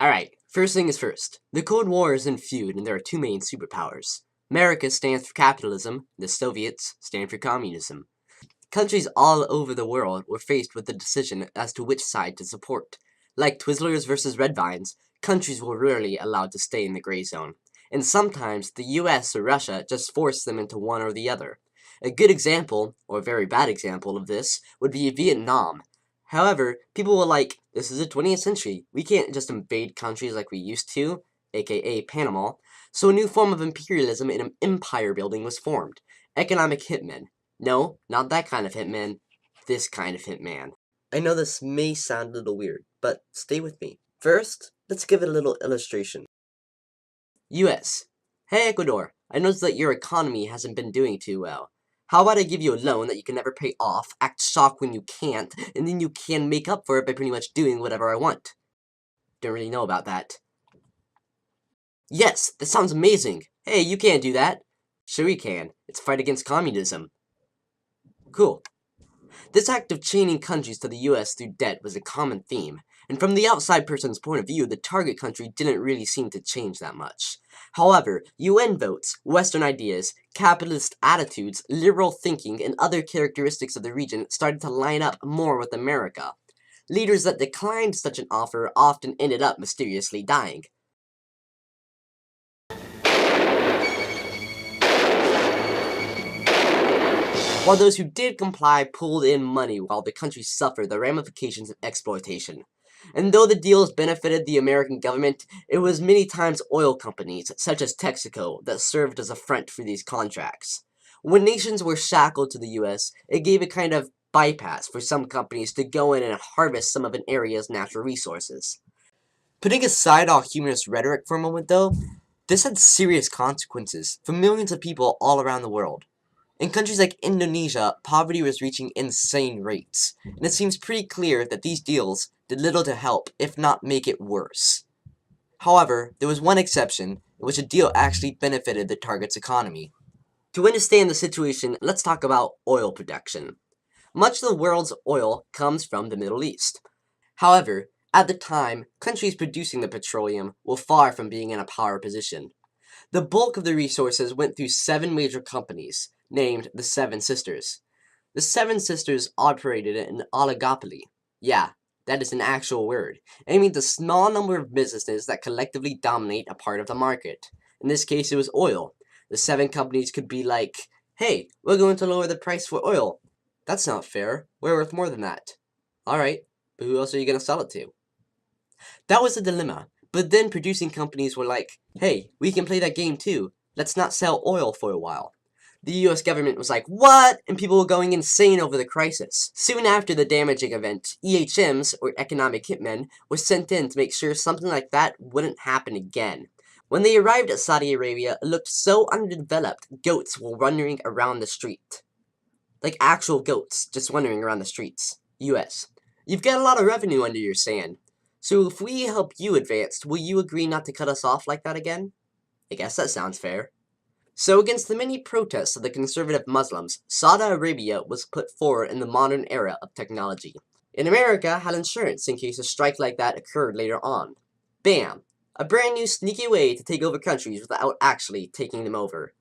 Alright, first thing is first. The Cold War is in feud and there are two main superpowers. America stands for capitalism, the Soviets stand for communism. Countries all over the world were faced with the decision as to which side to support. Like Twizzlers versus Red Vines, countries were rarely allowed to stay in the gray zone. And sometimes the US or Russia just forced them into one or the other. A good example, or a very bad example of this, would be Vietnam. However, people were like, this is the 20th century, we can't just invade countries like we used to, aka Panama, so a new form of imperialism and empire building was formed, economic hitmen. No, not that kind of hitman, this kind of hitman. I know this may sound a little weird, but stay with me. First, let's give it a little illustration. US. Hey Ecuador, I noticed that your economy hasn't been doing too well. How about I give you a loan that you can never pay off, act shocked when you can't, and then you can make up for it by pretty much doing whatever I want? Don't really know about that. Yes, that sounds amazing. Hey, you can't do that. Sure we can. It's a fight against communism. Cool. This act of chaining countries to the US through debt was a common theme, and from the outside person's point of view, the target country didn't really seem to change that much. However, UN votes, Western ideas, capitalist attitudes, liberal thinking, and other characteristics of the region started to line up more with America. Leaders that declined such an offer often ended up mysteriously dying. While those who did comply pulled in money while the country suffered the ramifications of exploitation. And though the deals benefited the American government, it was many times oil companies, such as Texaco, that served as a front for these contracts. When nations were shackled to the US, it gave a kind of bypass for some companies to go in and harvest some of an area's natural resources. Putting aside all humanist rhetoric for a moment though, this had serious consequences for millions of people all around the world. In countries like Indonesia, poverty was reaching insane rates, and it seems pretty clear that these deals did little to help, if not make it worse. However, there was one exception in which a deal actually benefited the target's economy. To understand the situation, let's talk about oil production. Much of the world's oil comes from the Middle East. However, at the time, countries producing the petroleum were far from being in a power position. The bulk of the resources went through 7 major companies, named the Seven Sisters. The Seven Sisters operated an oligopoly. Yeah, that is an actual word. It means a small number of businesses that collectively dominate a part of the market. In this case, it was oil. The 7 companies could be like, hey, we're going to lower the price for oil. That's not fair. We're worth more than that. Alright, but who else are you going to sell it to? That was the dilemma. But then producing companies were like, hey, we can play that game too. Let's not sell oil for a while. The US government was like, what? And people were going insane over the crisis. Soon after the damaging event, EHMs, or economic hitmen, were sent in to make sure something like that wouldn't happen again. When they arrived at Saudi Arabia, it looked so underdeveloped, goats were wandering around the street. Like actual goats, just wandering around the streets. US. You've got a lot of revenue under your sand. So if we help you advance, will you agree not to cut us off like that again? I guess that sounds fair. So against the many protests of the conservative Muslims, Saudi Arabia was put forward in the modern era of technology. And America had insurance in case a strike like that occurred later on. Bam! A brand new sneaky way to take over countries without actually taking them over.